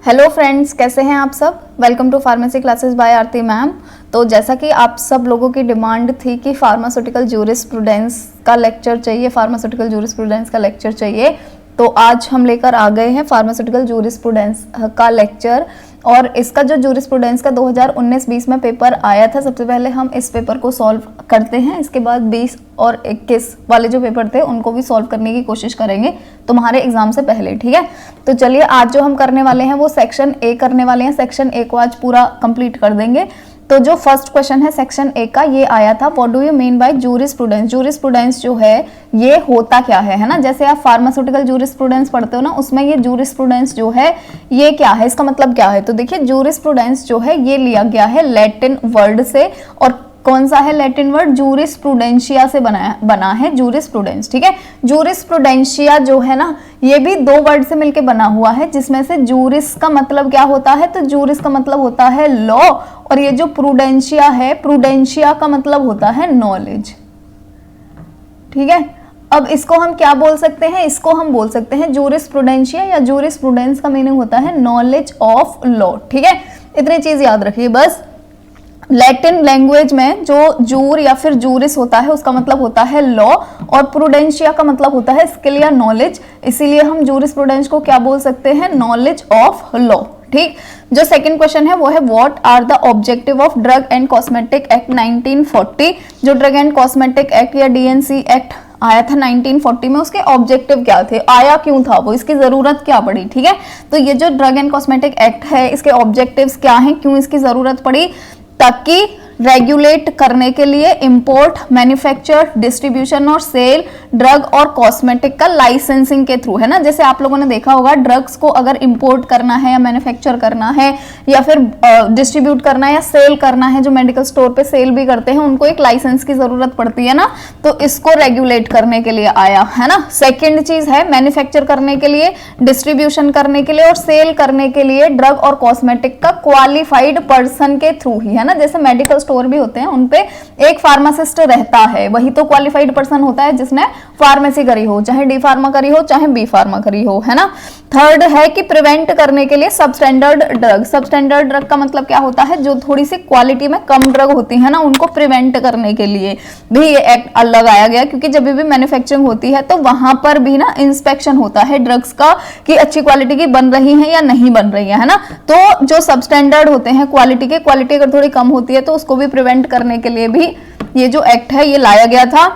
Hello friends, कैसे हैं आप सब। Welcome to pharmacy classes by Aarti ma'am. तो जैसा कि आप सब लोगों की डिमांड थी कि फार्मास्यूटिकल जूरिस्प्रूडेंस का लेक्चर चाहिए, फार्मास्यूटिकल जूरिस्प्रूडेंस का लेक्चर चाहिए, तो आज हम लेकर आ गए हैं फार्मास्यूटिकल जूरिस्प्रूडेंस का लेक्चर। और इसका जो जूरिस्प्रूडेंस का 2019-20 में पेपर आया था, सबसे पहले हम इस पेपर को सॉल्व करते हैं, इसके बाद 20 और 21 वाले जो पेपर थे उनको भी सॉल्व करने की कोशिश करेंगे तुम्हारे एग्जाम से पहले, ठीक है। तो चलिए, आज जो हम करने वाले हैं वो सेक्शन ए करने वाले हैं। सेक्शन ए को आज पूरा कंप्लीट कर देंगे। तो जो फर्स्ट क्वेश्चन है सेक्शन ए का, ये आया था, what do you mean by jurisprudence. Jurisprudence जो है ये होता क्या है ना। जैसे आप फार्मास्यूटिकल जूरिस्प्रूडेंस पढ़ते हो ना, उसमें ये जूरिस्प्रूडेंस जो है ये क्या है, इसका मतलब क्या है। तो देखिए, जूरिस्प्रूडेंस जो है ये लिया गया है लैटिन वर्ड से, और कौन सा है लैटिन वर्ड, जूरिस्प्रूडेंशिया से बना है जूरिस्प्रूडेंस, ठीक है। जूरिस्प्रूडेंशिया जो है ना, ये भी दो वर्ड से मिलके बना हुआ है, जिसमें से जूरिस का मतलब क्या होता है, तो जूरिस का मतलब होता है लॉ, और ये जो प्रूडेंशिया है, प्रूडेंशिया का मतलब होता है नॉलेज, ठीक है। अब इसको हम क्या बोल सकते हैं, इसको हम बोल सकते हैं जूरिस्प्रूडेंशिया, या जूरिस्प्रूडेंस का मीनिंग होता है नॉलेज ऑफ लॉ, ठीक है। इतनी चीज याद रखिए बस। लैटिन लैंग्वेज में जो जूर या फिर जूरिस होता है उसका मतलब होता है लॉ, और प्रूडेंशिया का मतलब होता है स्किल या नॉलेज, इसीलिए हम जूरिस्प्रूडेंस को क्या बोल सकते हैं, नॉलेज ऑफ लॉ, ठीक। जो सेकंड क्वेश्चन है वो है what are the objective of drug and cosmetic act 1940। जो ड्रग एंड कॉस्मेटिक एक्ट या डीएनसी एक्ट आया था 1940 में, उसके ऑब्जेक्टिव क्या थे, आया क्यों था वो, इसकी जरूरत क्या पड़ी, ठीक है। तो ये जो ड्रग एंड कॉस्मेटिक एक्ट है, इसके ऑब्जेक्टिव्स क्या हैं, क्यों इसकी जरूरत पड़ी, ताकि रेगुलेट करने के लिए इंपोर्ट, मैन्युफैक्चर, डिस्ट्रीब्यूशन और सेल ड्रग और कॉस्मेटिक का लाइसेंसिंग के थ्रू, है ना। जैसे आप लोगों ने देखा होगा, ड्रग्स को अगर इंपोर्ट करना है या मैन्युफैक्चर करना है या फिर डिस्ट्रीब्यूट करना है या सेल करना है, जो मेडिकल स्टोर पे सेल भी करते हैं, उनको एक लाइसेंस की जरूरत पड़ती है ना, तो इसको रेगुलेट करने के लिए आया है ना। सेकेंड चीज है मैन्युफैक्चर करने के लिए, डिस्ट्रीब्यूशन करने के लिए और सेल करने के लिए ड्रग और कॉस्मेटिक का क्वालिफाइड पर्सन के थ्रू ही, है ना। जैसे मेडिकल स्टोर भी होते हैं, उनपे एक फार्मासिस्ट रहता है, वही तो क्वालिफाइड पर्सन होता है जिसने फार्मेसी करी हो, चाहे डी फार्मा करी हो चाहे बी फार्मा करी हो, है ना। थर्ड है कि प्रिवेंट करने के लिए सबस्टैंडर्ड ड्रग। सबस्टैंडर्ड ड्रग का मतलब क्या होता है, जो थोड़ी सी क्वालिटी में कम ड्रग होती है ना, उनको प्रिवेंट करने के लिए भी ये एक्ट लगाया गया, क्योंकि जब भी मैन्युफैक्चरिंग होती है तो वहां पर भी ना इंस्पेक्शन होता है ड्रग्स का, कि अच्छी क्वालिटी की बन रही है या नहीं बन रही है ना। तो जो सबस्टैंडर्ड होते हैं क्वालिटी के, क्वालिटी अगर थोड़ी कम होती है तो उसको भी प्रिवेंट करने के लिए भी ये जो एक्ट है ये लाया गया था।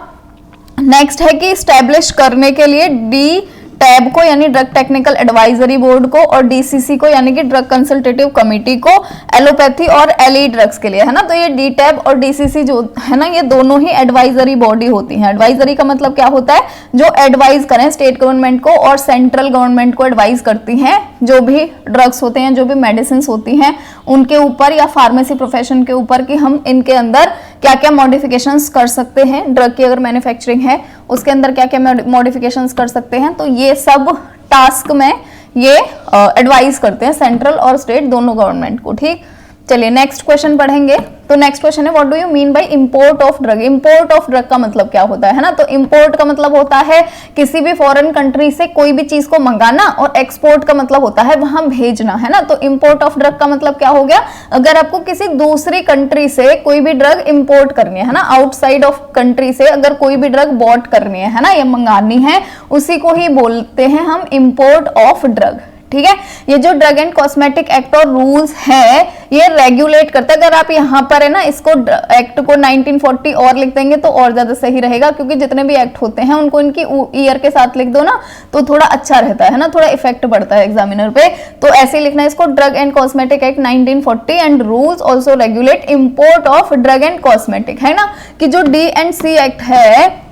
नेक्स्ट है कि स्टैब्लिश करने के लिए डी टैब को यानी ड्रग टेक्निकल एडवाइजरी बोर्ड को, और डीसीसी को यानी कि ड्रग कंसल्टेटिव कमेटी को एलोपैथी और एलई ड्रग्स के लिए, है ना। तो ये डी टैब और डीसीसी जो है ना, ये दोनों ही एडवाइजरी बॉडी होती हैं। एडवाइजरी का मतलब क्या होता है, जो एडवाइज करें स्टेट गवर्नमेंट को और सेंट्रल गवर्नमेंट को एडवाइज करती हैं, जो भी ड्रग्स होते हैं, जो भी मेडिसिन होती हैं उनके ऊपर, या फार्मेसी प्रोफेशन के ऊपर, कि हम इनके अंदर क्या क्या मॉडिफिकेशंस कर सकते हैं, ड्रग की अगर मैन्युफैक्चरिंग है उसके अंदर क्या क्या मॉडिफिकेशंस कर सकते हैं। तो ये सब टास्क में ये एडवाइस करते हैं सेंट्रल और स्टेट दोनों गवर्नमेंट को, ठीक। चलिए नेक्स्ट क्वेश्चन पढ़ेंगे। तो नेक्स्ट क्वेश्चन है what do you mean by import of drug. Import of drug का मतलब क्या होता है ना। तो इंपोर्ट का मतलब होता है किसी भी फॉरेन कंट्री से कोई भी चीज को मंगाना, और एक्सपोर्ट का मतलब होता है वहां भेजना, है ना। तो इंपोर्ट ऑफ ड्रग का मतलब क्या हो गया, अगर आपको किसी दूसरी कंट्री से कोई भी ड्रग इंपोर्ट करनी है ना, आउटसाइड ऑफ कंट्री से अगर कोई भी ड्रग बॉट करनी है ना, या मंगानी है, उसी को ही बोलते हैं हम इंपोर्ट ऑफ ड्रग, ठीक है। ये जो ड्रग एंड कॉस्मेटिक एक्ट और रूल्स है ये रेगुलेट करता है। अगर आप यहाँ पर है ना इसको एक्ट को 1940 और लिख देंगे तो और ज्यादा सही रहेगा, क्योंकि जितने भी एक्ट होते हैं उनको इनकी ईयर के साथ लिख दो ना तो थोड़ा अच्छा रहता है ना, थोड़ा इफेक्ट पड़ता है एग्जामिनर पे। तो ऐसे लिखना है इसको, drug and cosmetic act 1940 and rules also regulate import of drug and cosmetic, है ना। कि जो डी एंड सी एक्ट है,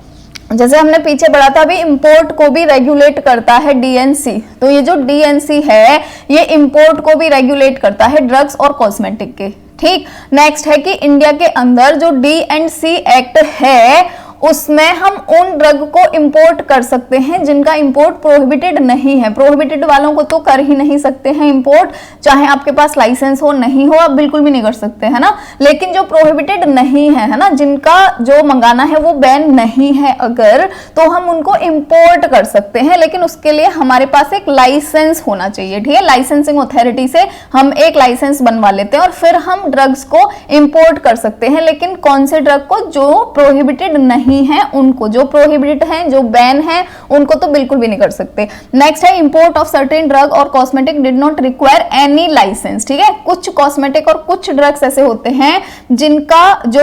जैसे हमने पीछे पढ़ा था, अभी इंपोर्ट को भी रेगुलेट करता है डीएनसी। तो ये जो डीएनसी है ये इंपोर्ट को भी रेगुलेट करता है ड्रग्स और कॉस्मेटिक के, ठीक। नेक्स्ट है कि इंडिया के अंदर जो डी एंड सी एक्ट है उसमें हम उन ड्रग को इंपोर्ट कर सकते हैं जिनका इंपोर्ट प्रोहिबिटेड नहीं है। प्रोहिबिटेड वालों को तो कर ही नहीं सकते हैं इंपोर्ट, चाहे आपके पास लाइसेंस हो नहीं हो, आप बिल्कुल भी नहीं कर सकते, है ना। लेकिन जो प्रोहिबिटेड नहीं है ना, जिनका जो मंगाना है वो बैन नहीं है अगर, तो हम उनको इंपोर्ट कर सकते हैं, लेकिन उसके लिए हमारे पास एक लाइसेंस होना चाहिए, ठीक है। लाइसेंसिंग अथॉरिटी से हम एक लाइसेंस बनवा लेते हैं और फिर हम ड्रग्स को इंपोर्ट कर सकते हैं। लेकिन कौन से ड्रग को? जो प्रोहिबिटेड नहीं है उनको, जो प्रोहिबिटेड है, जो बैन है, उनको तो बिल्कुल भी नहीं कर सकते। नेक्स्ट है इंपोर्ट ऑफ सर्टेन ड्रग और cosmetic did not require any license, ठीक है। कुछ कॉस्मेटिक और कुछ ड्रग्स ऐसे होते हैं जिनका जो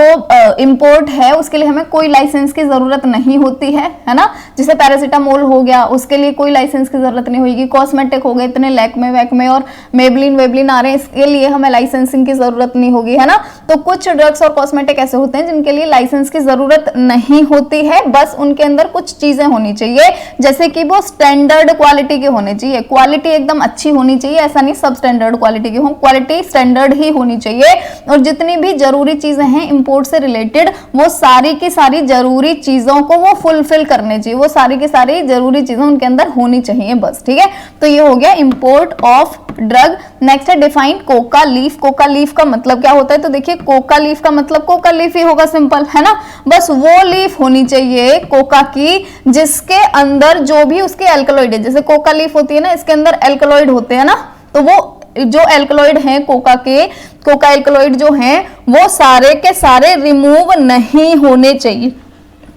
इंपोर्ट है उसके लिए हमें कोई लाइसेंस की जरूरत नहीं होती है ना। जैसे पैरासिटामोल हो गया, उसके लिए कोई लाइसेंस की जरूरत नहीं होगी। कॉस्मेटिक हो गए, इतने लैक्मे वैक्मे और मेबलिन वेबलिन आ रहे हैं, इसके लिए हमें लाइसेंसिंग की जरूरत नहीं होगी, है ना। तो कुछ ड्रग्स और कॉस्मेटिक ऐसे होते हैं जिनके लिए लाइसेंस की जरूरत नहीं होती है, बस उनके अंदर कुछ चीजें होनी चाहिए, जैसे कि वो स्टैंडर्ड क्वालिटी के होने चाहिए। क्वालिटी एकदम अच्छी होनी चाहिए, ऐसा नहीं सब स्टैंडर्ड क्वालिटी की हो, क्वालिटी स्टैंडर्ड ही होनी चाहिए। और जितनी भी जरूरी चीजें हैं इंपोर्ट से रिलेटेड, वो सारी की सारी जरूरी चीजों को वो फुलफिल करने चाहिए, वो सारी की सारी जरूरी चीजें उनके अंदर होनी चाहिए बस, ठीक है। तो ये हो गया इंपोर्ट ऑफ ड्रग। नेक्स्ट है define Coca leaf. Coca leaf का मतलब क्या होता है? तो देखिए कोका लीफ का मतलब कोका लीफ ही होगा, सिंपल, है ना। बस वो लीफ होनी चाहिए कोका की जिसके अंदर जो भी उसके एल्कलॉइड है, जैसे कोका लीफ होती है ना, इसके अंदर एल्कलॉइड होते हैं ना, तो वो जो एल्कलॉइड हैं कोका के, कोका एल्कलॉइड जो हैं वो सारे के सारे रिमूव नहीं होने चाहिए,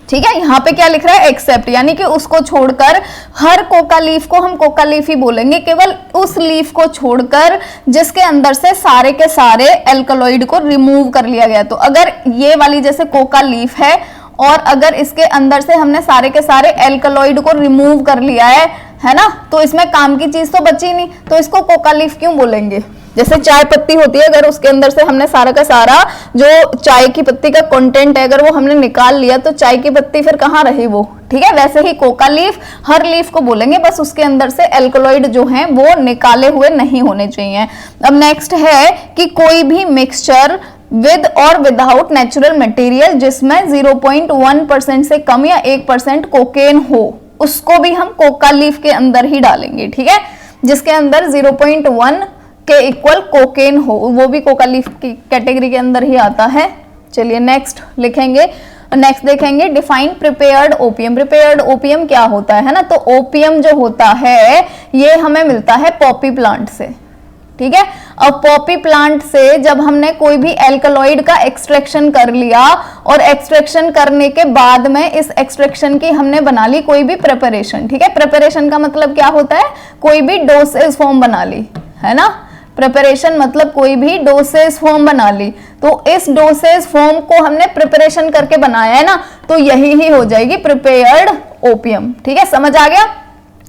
ठीक है। यहाँ पे क्या लिख रहा है? एक्सेप्ट, यानी कि उसको छोड़कर हर कोका लीफ को हम कोका लीफ ही बोलेंगे, केवल उस लीफ को छोड़कर जिसके अंदर से सारे के सारे एल्कलॉइड को रिमूव कर लिया गया। तो अगर ये वाली जैसे कोका लीफ है और अगर इसके अंदर से हमने सारे के सारे एल्कलॉइड को रिमूव कर लिया है ना, तो इसमें काम की चीज तो बची नहीं, तो इसको कोका लीफ क्यों बोलेंगे? जैसे चाय पत्ती होती है, अगर उसके अंदर से हमने सारा का सारा जो चाय की पत्ती का कंटेंट है अगर वो हमने निकाल लिया तो चाय की पत्ती फिर कहाँ रही वो, ठीक है। वैसे ही कोका लीफ, हर लीफ को बोलेंगे, बस उसके अंदर से एल्कलॉइड जो हैं वो निकाले हुए नहीं होने चाहिए। अब नेक्स्ट है कि कोई भी मिक्सचर विद और विदाउट नेचुरल मटेरियल जिसमें 0.1% से कम या 1% कोकेन हो, उसको भी हम कोका लीफ के अंदर ही डालेंगे, ठीक है। जिसके अंदर 0.1 के इक्वल कोकेन हो, वो भी कोका लीफ की कैटेगरी के अंदर ही आता है। चलिए नेक्स्ट लिखेंगे, नेक्स्ट देखेंगे define prepared OPM. Prepared OPM क्या होता है ना, तो ओपीएम जो होता है ये हमें मिलता है पॉपी प्लांट से, ठीक है। अब पॉपी प्लांट से जब हमने कोई भी एल्कलॉइड का एक्सट्रैक्शन कर लिया और एक्सट्रैक्शन करने के बाद में इस एक्सट्रैक्शन की हमने बना ली कोई भी प्रिपरेशन, ठीक है। प्रिपरेशन का मतलब क्या होता है? कोई भी डोसेज फॉर्म बना ली, है ना। प्रिपरेशन मतलब कोई भी डोसेज फॉर्म बना ली, तो इस डोसेज फॉर्म को हमने प्रिपरेशन करके बनाया है ना, तो यही ही हो जाएगी प्रिपेयर्ड ओपीएम, ठीक है। समझ आ गया?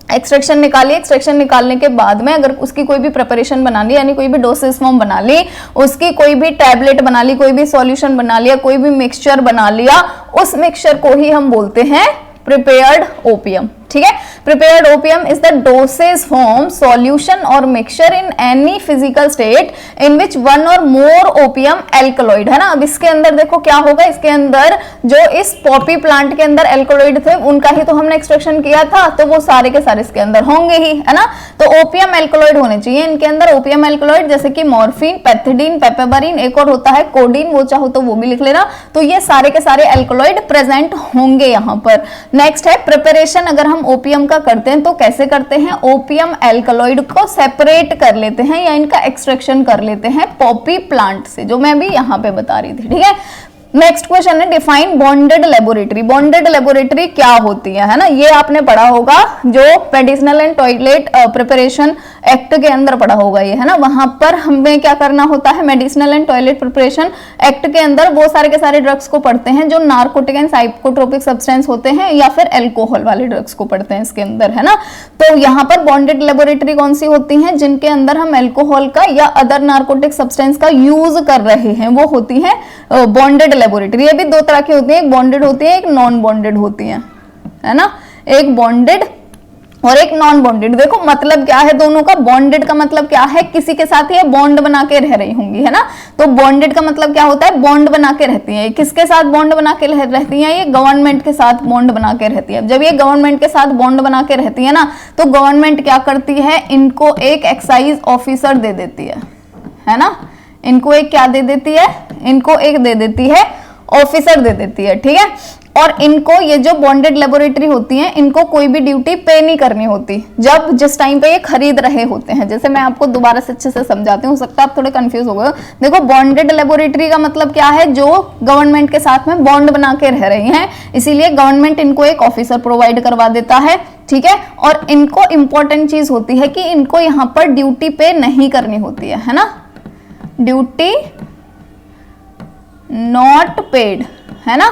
एक्सट्रैक्शन निकाली, एक्सट्रैक्शन निकालने के बाद में अगर उसकी कोई भी प्रिपरेशन बना ली, यानी कोई भी डोसेज फॉर्म बना ली, उसकी कोई भी टैबलेट बना ली, कोई भी सॉल्यूशन बना लिया, कोई भी मिक्सचर बना लिया, उस मिक्सचर को ही हम बोलते हैं प्रिपेयर्ड ओपीएम, ठीक है। Prepared OPM is the dosage form solution और mixture in any physical state in which one or more OPM alkaloid, है ना। अब इसके अंदर देखो क्या होगा, इसके अंदर जो इस पॉपी प्लांट के अंदर एल्कलॉइड थे उनका ही तो हमने एक्सट्रैक्शन किया था, तो वो सारे के सारे इसके अंदर होंगे ही, है ना। तो ओपीएम एल्कलॉइड होने चाहिए इनके अंदर। ओपीएम एल्कलॉइड जैसे कि मॉर्फिन, पैथिडीन, पेपेबरिन, एक और होता है कोडीन, वो चाहो तो वो भी लिख लेना। तो ये सारे के सारे एल्कलॉइड प्रेजेंट होंगे यहाँ पर। नेक्स्ट है प्रिपरेशन। अगर हम ओपीएम का करते हैं तो कैसे करते हैं? ओपीएम एल्कलॉइड को सेपरेट कर लेते हैं या इनका एक्सट्रैक्शन कर लेते हैं पॉपी प्लांट से, जो मैं भी यहाँ पे बता रही थी, ठीक है। नेक्स्ट क्वेश्चन है define bonded laboratory. Bonded laboratory क्या होती है ना, ये आपने पढ़ा होगा, जो medicinal and toilet preparation act के अंदर पढ़ा होगा ये, है ना। वहां पर हमें क्या करना होता है, medicinal and toilet preparation act के अंदर वो सारे के सारे ड्रग्स को पढ़ते हैं जो नार्कोटिक एंड साइकोट्रोपिक सब्सटेंस होते हैं या फिर एल्कोहल वाले ड्रग्स को पढ़ते हैं इसके अंदर, है ना। तो यहाँ पर बॉन्डेड लेबोरेटरी कौन सी होती है? जिनके अंदर हम एल्कोहल का या अदर नार्कोटिक सब्सटेंस का यूज कर रहे हैं, वो होती है बॉन्डेड लेबोरेटरी। ये भी दो तरह की होती है, एक बॉन्डेड होती है, एक नॉन बॉन्डेड होती है ना। एक बॉन्डेड और एक नॉन बॉन्डेड। देखो मतलब क्या है दोनों का, बॉन्डेड का मतलब क्या है, किसी के साथ ये बॉन्ड बना के रह रही होंगी, है ना। तो बॉन्डेड का मतलब क्या होता है, बॉन्ड बना के रहती है। किसके साथ बॉन्ड बना के रहती है, ये गवर्नमेंट के साथ बॉन्ड बना के रहती है। जब ये गवर्नमेंट के साथ बॉन्ड बना के रहती है ना, तो गवर्नमेंट क्या करती है, इनको एक एक्साइज ऑफिसर दे देती है ना। इनको एक क्या दे देती है, इनको एक दे देती है ऑफिसर दे देती है, ठीक है। और इनको ये जो बॉन्डेड लेबोरेटरी होती हैं, इनको कोई भी ड्यूटी पे नहीं करनी होती जब जिस टाइम पे ये खरीद रहे होते हैं। जैसे मैं आपको दोबारा से अच्छे से समझाती हूँ, हो सकता है आप थोड़े कंफ्यूज हो गए। देखो बॉन्डेड लेबोरेटरी का मतलब क्या है, जो गवर्नमेंट के साथ में बॉन्ड बना के रह रही हैं, इसीलिए गवर्नमेंट इनको एक ऑफिसर प्रोवाइड करवा देता है, ठीक है। और इनको इंपॉर्टेंट चीज होती है कि इनको यहाँ पर ड्यूटी पे नहीं करनी होती है ना, ड्यूटी नॉट पेड, है ना।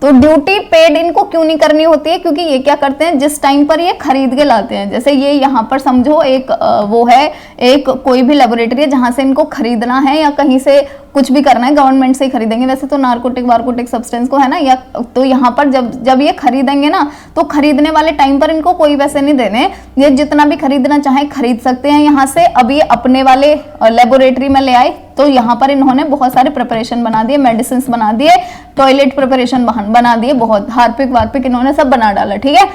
तो ड्यूटी पेड इनको क्यों नहीं करनी होती है, क्योंकि ये क्या करते हैं, जिस टाइम पर ये खरीद के लाते हैं, जैसे ये यहाँ पर समझो एक वो है, एक कोई भी लेबोरेटरी है जहां से इनको खरीदना है या कहीं से कुछ भी करना है, गवर्नमेंट से ही खरीदेंगे वैसे तो नार्कोटिक वार्कोटिक सब्सटेंस को, है ना। या तो यहाँ पर जब ये खरीदेंगे ना, तो खरीदने वाले टाइम पर इनको कोई पैसे नहीं देने, ये जितना भी खरीदना चाहे खरीद सकते हैं यहाँ से। अब ये अपने वाले लेबोरेटरी में ले आए, तो यहाँ पर इन्होंने बहुत सारे प्रिपरेशन बना दिए, मेडिसिन बना दिए, टॉयलेट प्रिपरेशन बना दिए, बहुत हार्पिक वार्पिक इन्होंने सब बना डाला, ठीक है।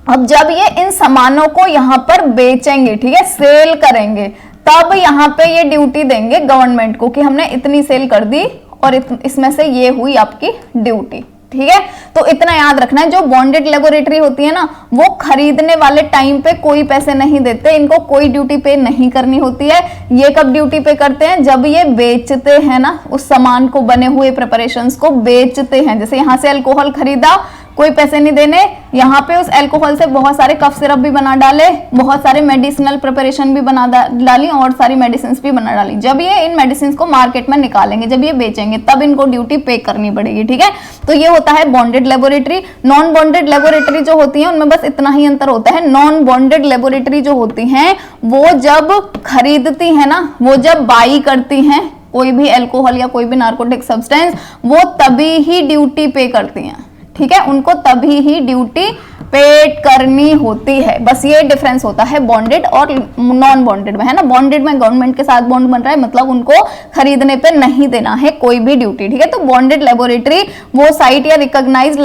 अब जब ये इन सामानों को यहाँ पर बेचेंगे, ठीक है, सेल करेंगे, तब यहाँ पे ये ड्यूटी देंगे गवर्नमेंट को कि हमने इतनी सेल कर दी और इसमें से ये हुई आपकी ड्यूटी, ठीक है। तो इतना याद रखना है, जो बॉन्डेड लेबोरेटरी होती है ना, वो खरीदने वाले टाइम पे कोई पैसे नहीं देते, इनको कोई ड्यूटी पे नहीं करनी होती है। ये कब ड्यूटी पे करते हैं, जब ये बेचते हैं ना, उस सामान को, बने हुए प्रिपरेशंस को बेचते हैं। जैसे यहाँ से अल्कोहल खरीदा, कोई पैसे नहीं देने, यहाँ पे उस अल्कोहल से बहुत सारे कफ सिरप भी बना डाले, बहुत सारे मेडिसिनल प्रिपरेशन भी बना डाली और सारी मेडिसिन भी बना डाली। जब ये इन मेडिसिन को मार्केट में निकालेंगे, जब ये बेचेंगे, तब इनको ड्यूटी पे करनी पड़ेगी, ठीक है। तो ये होता है bonded laboratory. Non bonded laboratory जो होती है उनमें बस इतना ही अंतर होता है। नॉन बॉन्डेड लेबोरेटरी जो होती हैं, वो जब खरीदती है ना, वो जब बाई करती हैं कोई भी अल्कोहल या कोई भी नार्कोटिक सब्सटेंस, वो तभी ही ड्यूटी पे करती हैं, ठीक है। उनको तभी ही ड्यूटी पेड करनी होती है, बस ये डिफरेंस होता है बॉन्डेड और नॉन बॉन्डेड में, है ना। बॉन्डेड में गवर्नमेंट के साथ बॉन्ड बन रहा है, मतलब उनको खरीदने पे नहीं देना है कोई भी ड्यूटी, ठीक है। तो बॉन्डेड लेबोरेटरी वो साइट या रिकॉग्नाइज्ड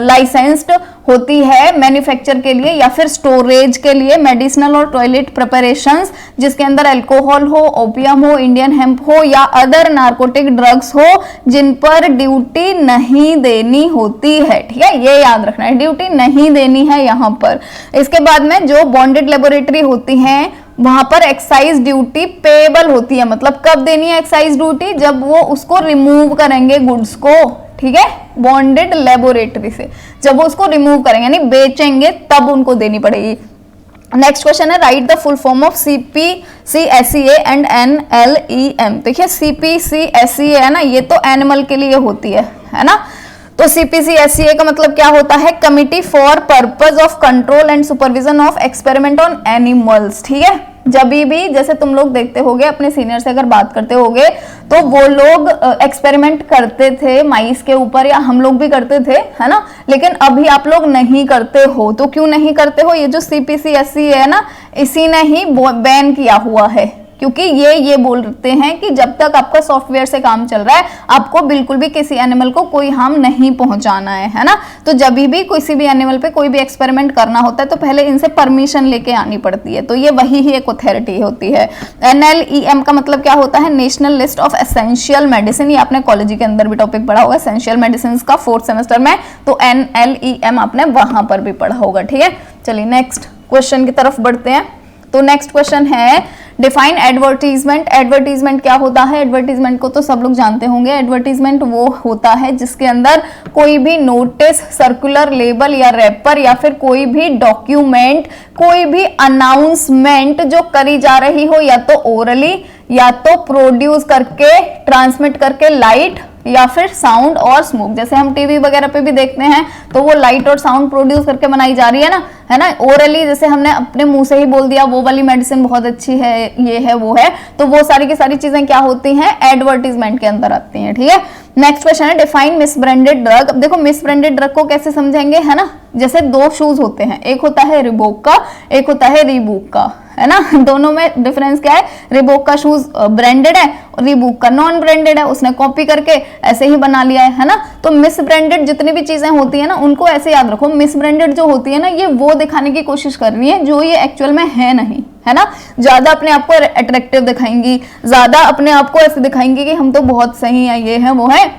लाइसेंस्ड होती है मैन्युफैक्चर के लिए या फिर स्टोरेज के लिए मेडिसिनल और टॉयलेट प्रिपरेशंस, जिसके अंदर अल्कोहल हो, ओपियम हो, इंडियन हेम्प हो या अदर नार्कोटिक ड्रग्स हो, जिन पर ड्यूटी नहीं देनी होती है, ठीक है। ये याद रखना है, ड्यूटी नहीं देनी है यहाँ पर। इसके बाद में जो बॉन्डेड लेबोरेटरी होती हैं, वहां पर एक्साइज ड्यूटी पेएबल होती है। मतलब कब देनी है एक्साइज ड्यूटी, जब वो उसको रिमूव करेंगे गुड्स को, ठीक है, बॉन्डेड लेबोरेटरी से जब वो उसको रिमूव करेंगे यानी बेचेंगे, तब उनको देनी पड़ेगी। नेक्स्ट क्वेश्चन है, right the full form of CPC/SEA and NLEM। देखिए CPC/SEA है ना, ये तो एनिमल के लिए होती है ना। तो CPC/SEA का मतलब क्या होता है, committee for purpose of control and supervision of experiment on animals, ठीक है। जब भी जैसे तुम लोग देखते होगे, अपने सीनियर से अगर बात करते होगे, तो वो लोग एक्सपेरिमेंट करते थे माइस के ऊपर, या हम लोग भी करते थे, है ना। लेकिन अभी आप लोग नहीं करते हो, तो क्यों नहीं करते हो, ये जो CPC/SEA है ना, इसी ने ही बैन किया हुआ है, क्योंकि ये बोलते हैं कि जब तक आपका सॉफ्टवेयर से काम चल रहा है, आपको बिल्कुल भी किसी एनिमल को कोई हार्म नहीं पहुंचाना है ना। तो जब भी किसी भी एनिमल पे कोई भी एक्सपेरिमेंट करना होता है, तो पहले इनसे परमिशन लेके आनी पड़ती है। तो ये वही ही एक अथॉरिटी होती है। NLEM का मतलब क्या होता है, national list of essential medicine. ये आपने कॉलेज के अंदर भी टॉपिक पढ़ा होगा एसेंशियल मेडिसिन का 4th सेमेस्टर में, तो NLEM आपने वहां पर भी पढ़ा होगा, ठीक है। चलिए नेक्स्ट क्वेश्चन की तरफ बढ़ते हैं। तो नेक्स्ट क्वेश्चन है, डिफाइन एडवर्टीजमेंट। एडवर्टीजमेंट क्या होता है, एडवर्टीजमेंट को तो सब लोग जानते होंगे। एडवर्टीजमेंट वो होता है जिसके अंदर कोई भी नोटिस, सर्कुलर, लेबल या रैपर या फिर कोई भी डॉक्यूमेंट, कोई भी अनाउंसमेंट जो करी जा रही हो, या तो ओरली या तो प्रोड्यूस करके, ट्रांसमिट करके, लाइट या फिर साउंड और स्मोक। जैसे हम टीवी वगैरह पे भी देखते हैं, तो वो लाइट और साउंड प्रोड्यूस करके बनाई जा रही है ना। ओरली जैसे हमने अपने मुंह से ही बोल दिया वो वाली मेडिसिन बहुत अच्छी है, ये है वो है, तो वो सारी की सारी चीजें क्या होती हैं, एडवर्टीजमेंट के अंदर आती हैं, ठीक है। नेक्स्ट क्वेश्चन है डिफाइन मिसब्रांडेड ड्रग। अब देखो मिसब्रांडेड ड्रग को कैसे समझेंगे, है ना, जैसे दो शूज होते हैं, एक होता है रिबॉक का, एक होता है रीबॉक का, है ना, दोनों में डिफरेंस क्या है, रिबॉक का शूज ब्रांडेड है और रीबॉक का नॉन ब्रांडेड है, उसने कॉपी करके ऐसे ही बना लिया है ना। तो मिसब्रांडेड जितनी भी चीजें होती है ना उनको ऐसे याद रखो, मिसब्रांडेड जो होती है ना ये वो दिखाने की कोशिश कर रही है जो ये एक्चुअल में है नहीं, है ना, ज्यादा अपने आप को अट्रैक्टिव दिखाएंगी, ज्यादा अपने आप को ऐसे दिखाएंगी कि हम तो बहुत सही है, ये है वो है,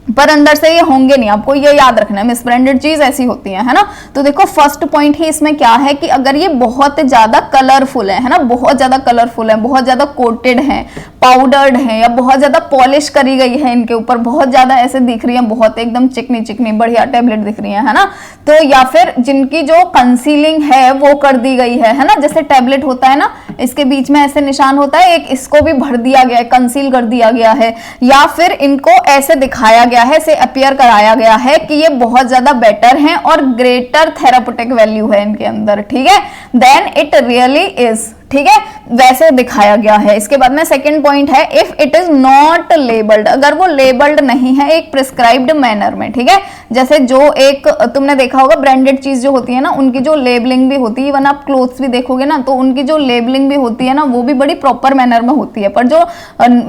पर अंदर से ये होंगे नहीं। आपको ये याद रखना है, मिसब्रांडेड चीज ऐसी होती है ना। तो देखो फर्स्ट पॉइंट ही इसमें क्या है कि अगर ये बहुत ज्यादा कलरफुल है ना, बहुत ज्यादा कलरफुल है, बहुत ज्यादा कोटेड है, पाउडर्ड है, या बहुत ज्यादा पॉलिश करी गई है, इनके ऊपर बहुत ज्यादा ऐसे दिख रही है, बहुत एकदम चिकनी चिकनी बढ़िया टैबलेट दिख रही है ना, तो या फिर जिनकी जो कंसीलिंग है वो कर दी गई है ना, जैसे टैबलेट होता है ना, इसके बीच में ऐसे निशान होता है, एक इसको भी भर दिया गया है, कंसील कर दिया गया है, या फिर इनको ऐसे दिखाया गया है, से अपीयर कराया गया है कि ये बहुत ज्यादा बेटर हैं और ग्रेटर थेराप्यूटिक वैल्यू है इनके अंदर, ठीक है, देन इट रियली इज, ठीक है, वैसे दिखाया गया है। इसके बाद में सेकंड पॉइंट है if it is not labelled, अगर वो लेबल्ड नहीं है एक प्रिस्क्राइब्ड मैनर में, ठीक है, जैसे जो एक तुमने देखा होगा ब्रांडेड चीज जो होती है ना उनकी जो लेबलिंग भी होती है, इवन आप क्लोथ्स भी देखोगे ना तो उनकी जो लेबलिंग भी होती है ना वो भी बड़ी प्रॉपर मैनर में होती है, पर जो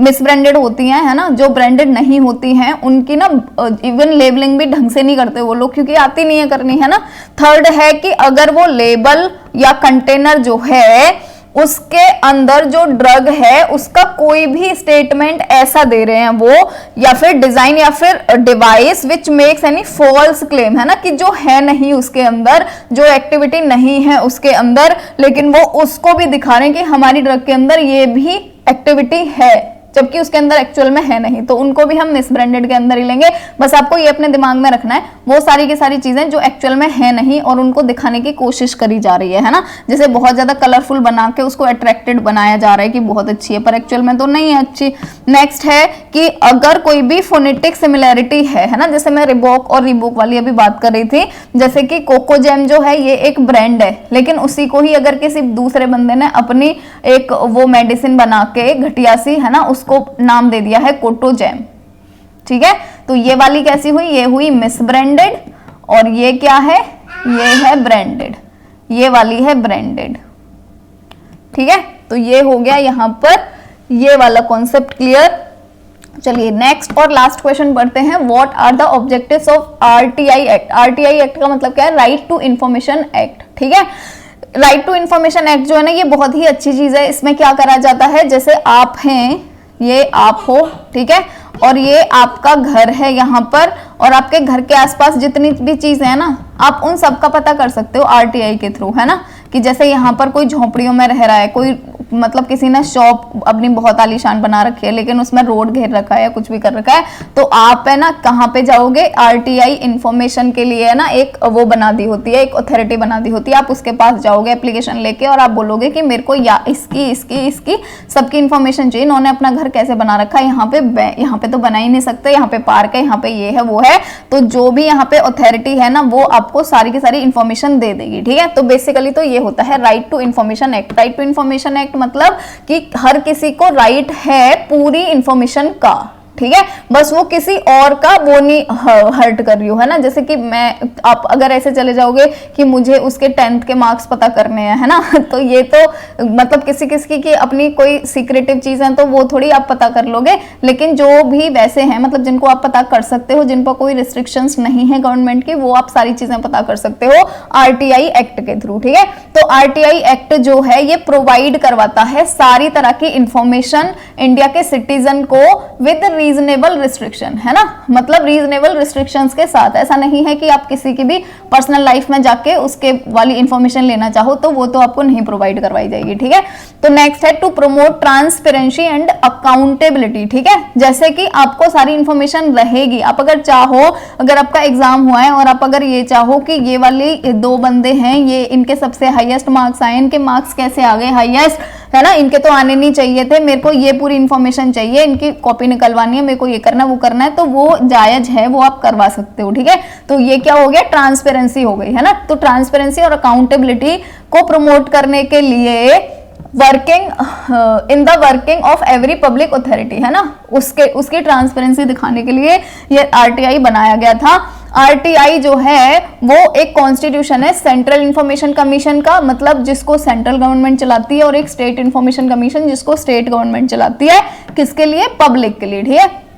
मिस ब्रांडेड होती है ना, जो ब्रांडेड नहीं होती हैं उनकी ना इवन लेबलिंग भी ढंग से नहीं करते वो लोग, क्योंकि आती नहीं है करनी, है ना। थर्ड है कि अगर वो लेबल या कंटेनर जो है उसके अंदर जो ड्रग है उसका कोई भी स्टेटमेंट ऐसा दे रहे हैं वो, या फिर डिजाइन या फिर device which makes any false claim, है ना, कि जो है नहीं उसके अंदर, जो एक्टिविटी नहीं है उसके अंदर, लेकिन वो उसको भी दिखा रहे हैं कि हमारी ड्रग के अंदर ये भी एक्टिविटी है, जबकि उसके अंदर एक्चुअल में है नहीं, तो उनको भी हम मिसब्रांडेड के अंदर ही लेंगे। बस आपको ये अपने दिमाग में रखना है, वो सारी की सारी चीजें जो एक्चुअल में है नहीं और उनको दिखाने की कोशिश करी जा रही है ना, जैसे बहुत ज्यादा कलरफुल बना के उसको अट्रैक्टेड बनाया जा रहा है कि बहुत अच्छी है, पर एक्चुअल में तो नहीं है अच्छी। नेक्स्ट है कि अगर कोई भी फोनेटिक सिमिलैरिटी है ना, जैसे मैं रिबॉक और रीबॉक वाली अभी बात कर रही थी, जैसे कि कोकोजेम जो है ये एक ब्रांड है, लेकिन उसी को ही अगर किसी दूसरे बंदे ने अपनी एक वो मेडिसिन बना के घटिया सी, है ना, उसको नाम दे दिया है कोटोजेम, ठीक है, तो ये वाली कैसी हुई, ये हुई मिसब्रांडेड, और ये क्या है, ये है ब्रांडेड, ये वाली है ब्रांडेड, ठीक है, तो ये हो गया यहां पर ये वाला कॉन्सेप्ट क्लियर। चलिए नेक्स्ट और लास्ट क्वेश्चन पढ़ते हैं, what are the objectives of RTI act. RTI act का मतलब क्या है, राइट टू इंफॉर्मेशन एक्ट, ठीक है। राइट टू इंफॉर्मेशन एक्ट जो है ना ये बहुत ही अच्छी चीज है। इसमें क्या करा जाता है, जैसे आप हैं, ये आप हो, ठीक है, और ये आपका घर है यहाँ पर, और आपके घर के आसपास जितनी भी चीजें हैं ना आप उन सब का पता कर सकते हो आरटीआई के थ्रू, है ना, कि जैसे यहाँ पर कोई झोपड़ियों में रह रहा है, कोई मतलब किसी ने शॉप अपनी बहुत आलीशान बना रखी है लेकिन उसमें रोड घेर रखा है या कुछ भी कर रखा है, तो आप है ना कहाँ पे जाओगे, आरटीआई इंफॉर्मेशन के लिए, है ना, एक वो बना दी होती है, एक अथॉरिटी बना दी होती है, आप उसके पास जाओगे एप्लीकेशन लेके और आप बोलोगे कि मेरे को या इसकी सबकी इंफॉर्मेशन चाहिए, इन्होंने अपना घर कैसे बना रखा है, यहाँ पे तो बना ही नहीं सकते, यहाँ पे पार्क है, यहाँ पे ये है वो है, तो जो भी यहाँ पे अथॉरिटी है ना वो आपको सारी की सारी इंफॉर्मेशन दे देगी, ठीक है। तो बेसिकली तो ये होता है right to information act. Right to information act मतलब कि हर किसी को राइट है पूरी इंफॉर्मेशन का, ठीक है, बस वो किसी और का वो नहीं हर्ट कर रही हो, है ना। जैसे कि आप अगर ऐसे चले जाओगे कि मुझे उसके 10th के मार्क्स पता करने हैं, है ना, तो ये तो मतलब किसी की अपनी कोई सीक्रेटिव चीज है तो वो थोड़ी आप पता कर लोगे, लेकिन जो भी वैसे हैं मतलब जिनको आप पता कर सकते हो, जिन पर कोई रिस्ट्रिक्शंस नहीं है गवर्नमेंट की, वो आप सारी चीजें पता कर सकते हो आरटीआई एक्ट के थ्रू, ठीक है। तो आरटीआई एक्ट जो है ये प्रोवाइड करवाता है सारी तरह की इंफॉर्मेशन इंडिया के सिटीजन को विद रीजनेबल रिस्ट्रिक्शन, है ना, मतलब रीजनेबल रिस्ट्रिक्शंस के साथ। ऐसा नहीं है कि आप किसी की भी पर्सनल लाइफ में जाके उसके वाली इंफॉर्मेशन लेना चाहो तो वो तो आपको नहीं प्रोवाइड करवाई जाएगी, ठीक है। तो नेक्स्ट है to promote transparency and accountability, ठीक है, जैसे कि आपको सारी इंफॉर्मेशन रहेगी, आप अगर चाहो, अगर आपका एग्जाम हुआ है और आप अगर ये चाहो कि ये वाले 2 बंदे हैं, ये इनके सबसे हाईएस्ट मार्क्स आए, इनके मार्क्स कैसे आ गए हाईएस्ट, है ना, इनके तो आने नहीं चाहिए थे, मेरे को ये पूरी इंफॉर्मेशन चाहिए, इनकी कॉपी निकलवानी है, मेरे को ये करना वो करना है, तो वो जायज है, वो आप करवा सकते हो, ठीक है। तो ये क्या हो गया, ट्रांसपेरेंसी हो गई, है ना। तो ट्रांसपेरेंसी और अकाउंटेबिलिटी को प्रमोट करने के लिए working in the working of every public authority, है ना, उसकी ट्रांसपेरेंसी दिखाने के लिए ये आरटीआई बनाया गया था। आरटीआई जो है वो एक कॉन्स्टिट्यूशन है सेंट्रल इंफॉर्मेशन कमीशन का, मतलब जिसको सेंट्रल गवर्नमेंट चलाती है, और एक स्टेट इंफॉर्मेशन कमीशन जिसको स्टेट गवर्नमेंट चलाती है, किसके लिए, पब्लिक के लिए, ठीक है।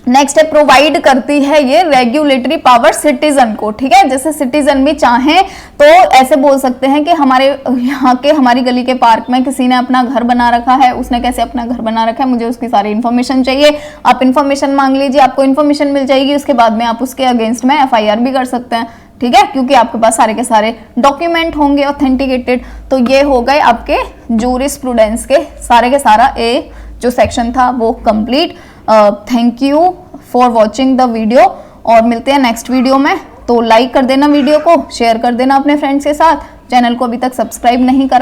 नेक्स्ट है प्रोवाइड करती है ये रेगुलेटरी पावर सिटीजन को, ठीक है। जैसे सिटीजन भी चाहें तो ऐसे बोल सकते हैं कि हमारे यहाँ के, हमारी गली के पार्क में किसी ने अपना घर बना रखा है, उसने कैसे अपना घर बना रखा है, मुझे उसकी सारी इन्फॉर्मेशन चाहिए, आप इन्फॉर्मेशन मांग लीजिए, आपको इन्फॉर्मेशन मिल जाएगी, उसके बाद में आप उसके अगेंस्ट में FIR भी कर सकते हैं, ठीक है, क्योंकि आपके पास सारे के सारे डॉक्यूमेंट होंगे ऑथेंटिकेटेड। तो ये हो गए आपके जूरिस्प्रूडेंस के सारे के सारा ए जो सेक्शन था वो complete. Thank you for watching the video, और मिलते हैं नेक्स्ट वीडियो में। तो लाइक कर देना वीडियो को, शेयर कर देना अपने फ्रेंड्स के साथ, चैनल को अभी तक सब्सक्राइब नहीं करा